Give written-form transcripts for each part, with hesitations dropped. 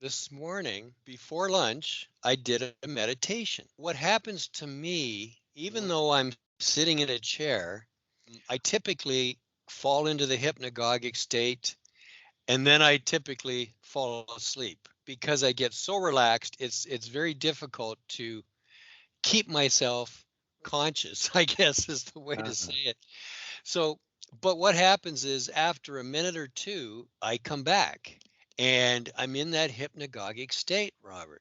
This morning before lunch, I did a meditation. What happens to me, even though I'm sitting in a chair, I typically fall into the hypnagogic state, and then I typically fall asleep because I get so relaxed. It's very difficult to keep myself conscious, I guess is the way to say it. So, but what happens is after a minute or two, I come back and I'm in that hypnagogic state, Robert.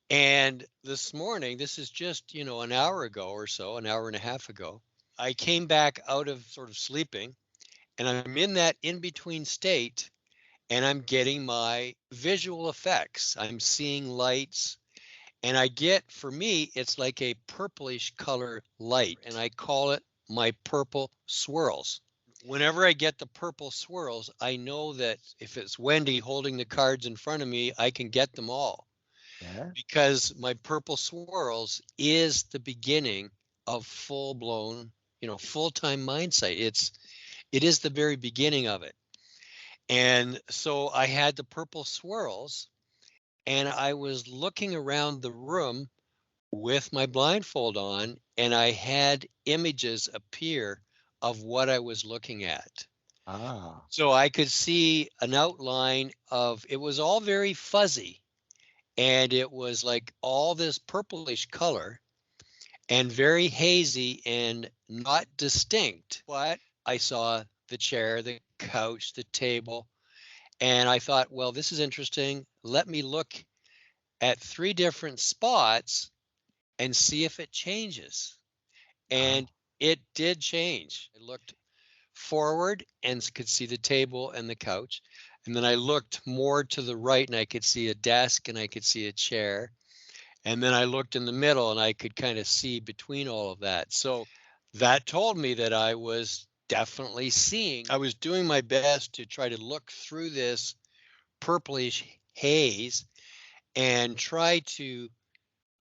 And this morning, this is just, an hour ago or so, an hour and a half ago, I came back out of sort of sleeping and I'm in that in between state and I'm getting my visual effects. I'm seeing lights and I get, for me, it's like a purplish color light and I call it my purple swirls. Whenever I get the purple swirls, I know that if it's Wendy holding the cards in front of me, I can get them all Yeah. because my purple swirls is the beginning of full blown, full-time mindsight. It is the very beginning of it. And so I had the purple swirls and I was looking around the room with my blindfold on and I had images appear of what I was looking at. Ah. So I could see an outline of it was all very fuzzy and it was like all this purplish color and very hazy and not distinct. But I saw the chair, the couch, the table, and I thought, well, this is interesting. Let me look at three different spots and see if it changes. Ah. And it did change. I looked forward and could see the table and the couch. And then I looked more to the right and I could see a desk and I could see a chair. And then I looked in the middle and I could kind of see between all of that. So that told me that I was definitely seeing. I was doing my best to try to look through this purplish haze and try to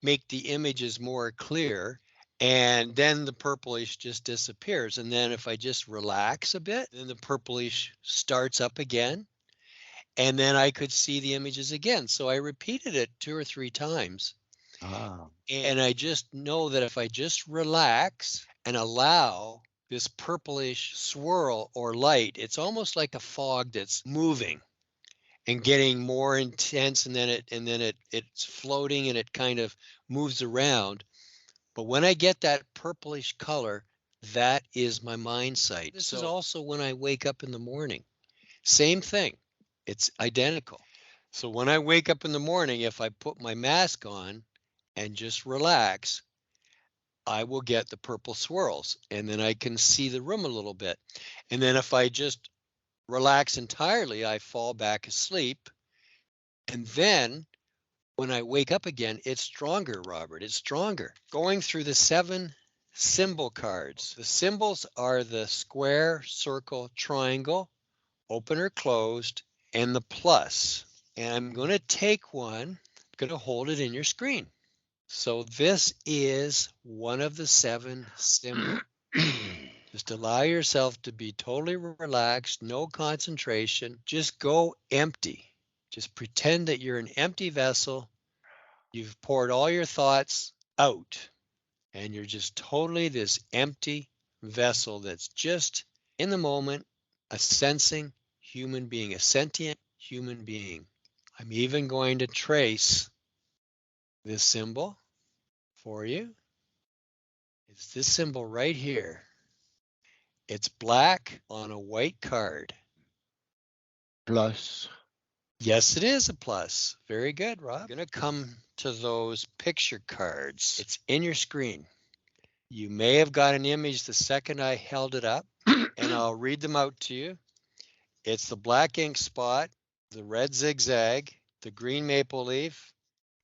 make the images more clear. And then the purplish just disappears. And then if I just relax a bit, then the purplish starts up again. And then I could see the images again. So I repeated it two or three times. Ah. And I just know that if I just relax and allow this purplish swirl or light, it's almost like a fog that's moving and getting more intense and then it's floating and it kind of moves around. But when I get that purplish color, that is my mind sight. This is also when I wake up in the morning. Same thing. It's identical. So when I wake up in the morning, if I put my mask on and just relax, I will get the purple swirls and then I can see the room a little bit. And then if I just relax entirely, I fall back asleep. And then when I wake up again, it's stronger, Robert. It's stronger. Going through the 7 symbol cards. The symbols are the square, circle, triangle, open or closed, and the plus. And I'm going to take one, I'm going to hold it in your screen. So this is one of the 7 symbols. Just allow yourself to be totally relaxed, no concentration. Just go empty. Just pretend that you're an empty vessel. You've poured all your thoughts out, and you're just totally this empty vessel that's just in the moment, a sensing human being, a sentient human being. I'm even going to trace this symbol for you. It's this symbol right here. It's black on a white card. Plus. Yes, it is a plus. Very good, Rob. I'm going to come to those picture cards. It's in your screen. You may have got an image the second I held it up, and I'll read them out to you. It's the black ink spot, the red zigzag, the green maple leaf,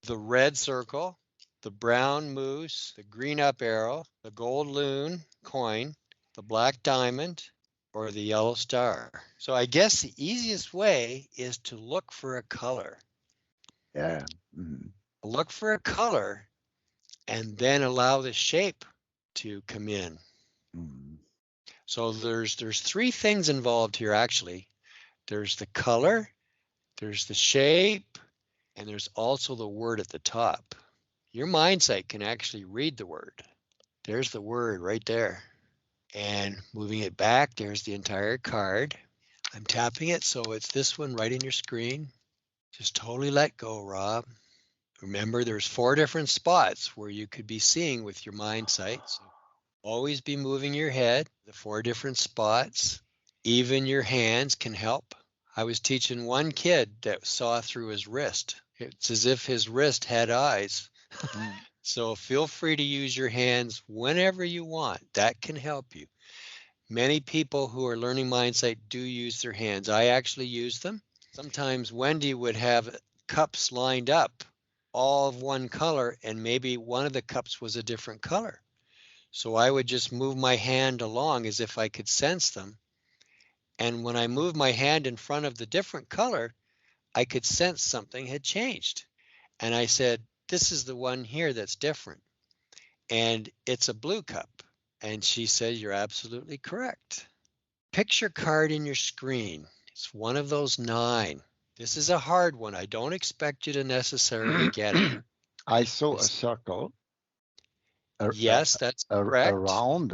the red circle, the brown moose, the green up arrow, the gold loon coin, the black diamond, or the yellow star. So I guess the easiest way is to look for a color. Yeah. Mm. Look for a color and then allow the shape to come in. Mm. So there's 3 things involved here actually. There's the color, There's the shape, and there's also the word at the top. Your Mindsight can actually read the word. There's the word right there. And moving it back, there's the entire card. I'm tapping it, so it's this one right in your screen. Just totally let go, Rob. Remember, there's 4 different spots where you could be seeing with your Mindsight. So always be moving your head, the 4 different spots. Even your hands can help. I was teaching one kid that saw through his wrist. It's as if his wrist had eyes. Mm. So feel free to use your hands whenever you want. That can help you. Many people who are learning Mindsight do use their hands. I actually use them. Sometimes Wendy would have cups lined up, all of one color, and maybe one of the cups was a different color. So I would just move my hand along as if I could sense them. And when I moved my hand in front of the different color, I could sense something had changed. And I said, this is the one here that's different. And it's a blue cup. And she said, you're absolutely correct. Picture card in your screen. It's one of those 9. This is a hard one. I don't expect you to necessarily get it. I saw a It's, circle, yes, that's a correct. round,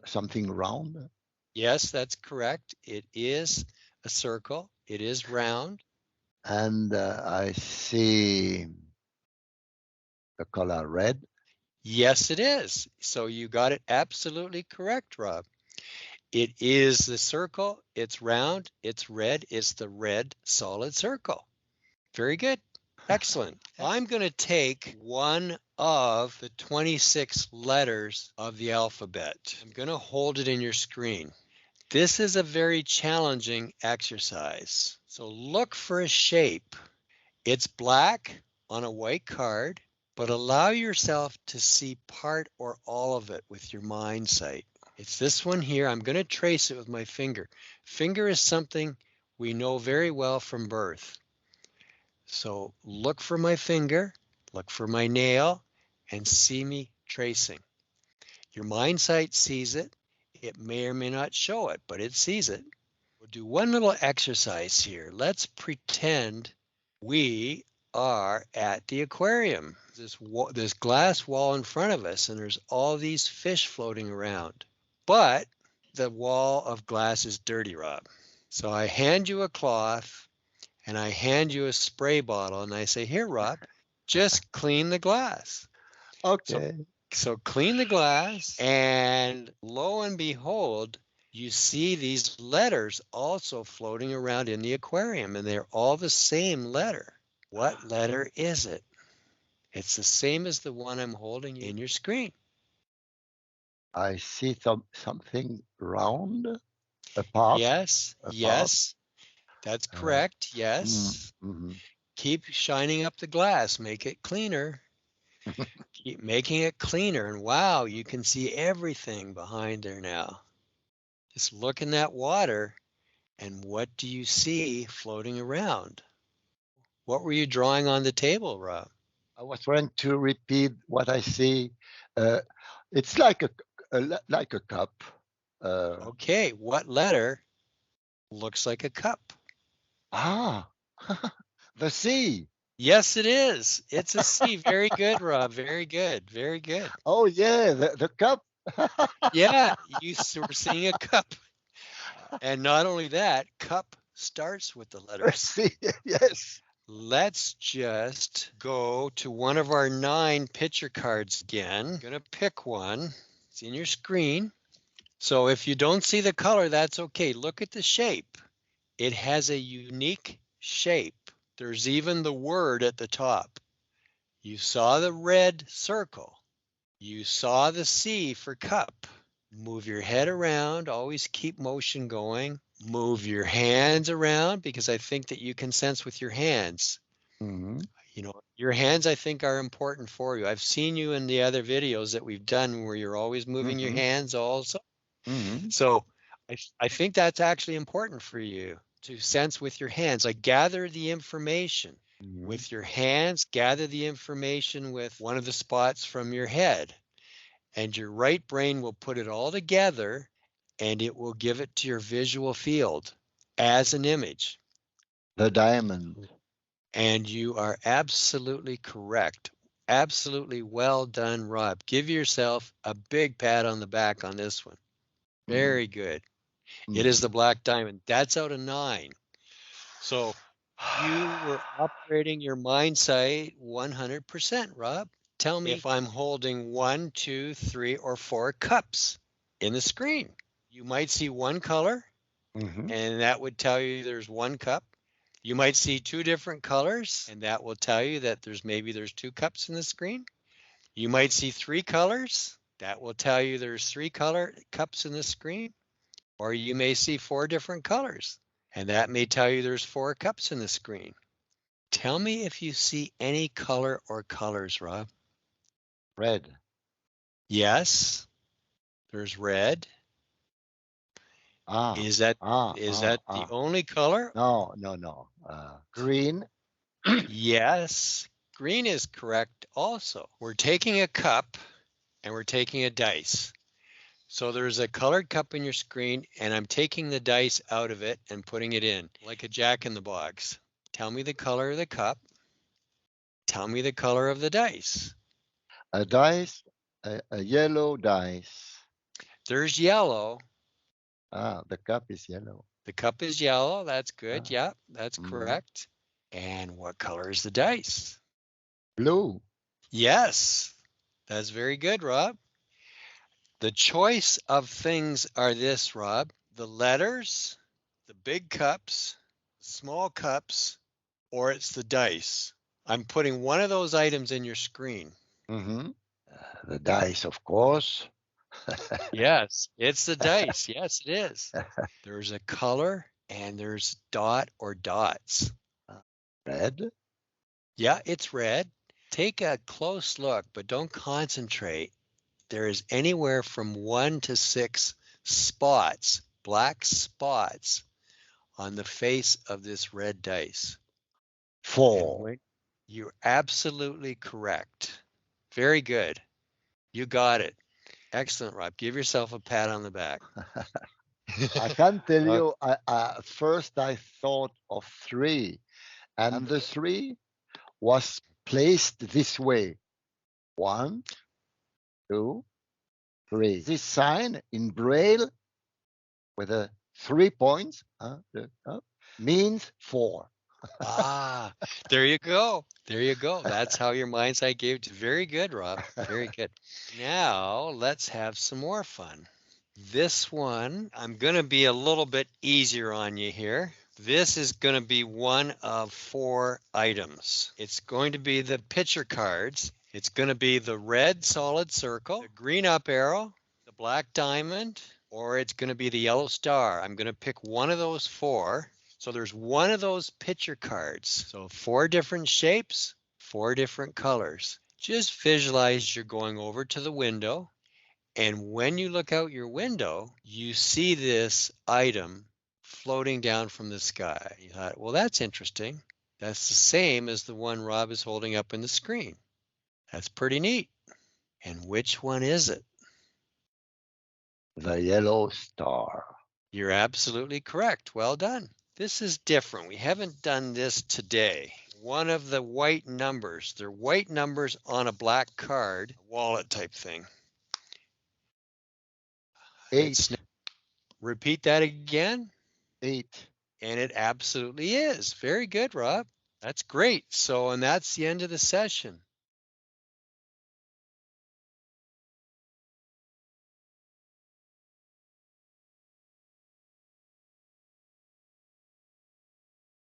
something round. Yes, that's correct. It is a circle. It is round. And I see the color red. Yes, it is. So you got it absolutely correct, Rob. It is the circle. It's round. It's red. It's the red solid circle. Very good. Excellent. I'm going to take one of the 26 letters of the alphabet. I'm going to hold it in your screen. This is a very challenging exercise. So look for a shape. It's black on a white card, but allow yourself to see part or all of it with your Mindsight. It's this one here. I'm going to trace it with my finger. Finger is something we know very well from birth. So look for my finger, look for my nail, and see me tracing. Your Mindsight sees it. It may or may not show it, but it sees it. We'll do one little exercise here. Let's pretend we are at the aquarium. This glass wall in front of us, and there's all these fish floating around. But the wall of glass is dirty, Rob. So I hand you a cloth and I hand you a spray bottle and I say, here, Rob, just clean the glass. So, Okay. so clean the glass, and lo and behold, you see these letters also floating around in the aquarium, and they're all the same letter. What letter is it? It's the same as the one I'm holding in your screen. I see something round, a part, Yes, a part. yes, that's Uh, correct. Yes. mm-hmm. Keep shining up the glass, make it cleaner. Keep making it cleaner, and wow, you can see everything behind there now. Just look in that water, and what do you see floating around? What were you drawing on the table, Rob? I was trying to repeat what I see. Uh, it's like like a cup. Uh, Okay, what letter looks like a cup? ah, the sea. Yes, it is. It's a C. Very good, Rob. Very good. Very good. Oh yeah, the cup. Yeah, were seeing a cup. And not only that, cup starts with the letters. See, yes. Let's just go to one of our 9 picture cards again. I'm going to pick one. It's in your screen. So if you don't see the color, that's okay. Look at the shape. It has a unique shape. There's even the word at the top. You saw the red circle. You saw the C for cup. Move your head around. Always keep motion going. Move your hands around, because I think that you can sense with your hands. Mm-hmm. Your hands, I think, are important for you. I've seen you in the other videos that we've done where you're always moving your Mm-hmm. hands also. Mm-hmm. So I think that's actually important for you to sense with your hands. Like, gather the information Mm-hmm. with your hands, gather the information with one of the spots from your head, and your right brain will put it all together and it will give it to your visual field as an image. The diamond. And you are absolutely correct. Absolutely well done, Rob. Give yourself a big pat on the back on this one. Very good. It is the black diamond. That's out of 9. So you were operating your Mindsight 100%, Rob. Tell me if I'm holding 1, 2, 3, or 4 cups in the screen. You might see one color, and that would tell you there's 1 cup. You might see 2 different colors, and that will tell you that there's 2 cups in the screen. You might see 3 colors. That will tell you there's 3 cups in the screen. Or you may see 4 different colors, and that may tell you there's 4 cups in the screen. Tell me if you see any color or colors, Rob. Red. Yes, there's red. Is that the only color? No. Green. Yes, green is correct also. We're taking a cup and we're taking a dice. So there's a colored cup in your screen, and I'm taking the dice out of it and putting it in, like a jack-in-the-box. Tell me the color of the cup. Tell me the color of the dice. A dice, a yellow dice. There's yellow. The cup is yellow. The cup is yellow. That's good. Yeah, that's correct. And what color is the dice? Blue. Yes, that's very good, Rob. The choice of things are this, Rob. The letters, the big cups, small cups, or it's the dice. I'm putting one of those items in your screen. The dice, of course. Yes, it's the dice. Yes, it is. There's a color and there's dot or dots. Red. Yeah, it's red. Take a close look, but don't concentrate. There is anywhere from 1 to 6 spots, black spots, on the face of this red dice. 4. You're absolutely correct. Very good. You got it. Excellent, Rob. Give yourself a pat on the back. I can tell you, first I thought of 3, and the 3 was placed this way. 1, 2, 3. This sign in Braille with a 3 points means 4. There you go. There you go. That's how your Mindsight gave it to you. Very good, Rob. Very good. Now let's have some more fun. This one, I'm going to be a little bit easier on you here. This is going to be one of 4 items. It's going to be the picture cards. It's going to be the red solid circle, the green up arrow, the black diamond, or it's going to be the yellow star. I'm going to pick one of those 4. So there's one of those picture cards. So 4 different shapes, 4 different colors. Just visualize you're going over to the window, and when you look out your window, you see this item floating down from the sky. You thought, well, that's interesting. That's the same as the one Rob is holding up in the screen. That's pretty neat. And which one is it? The yellow star. You're absolutely correct. Well done. This is different. We haven't done this today. One of the white numbers. They're white numbers on a black card, a wallet type thing. 8. Repeat that again. 8. And it absolutely is. Very good, Rob. That's great. So, and that's the end of the session.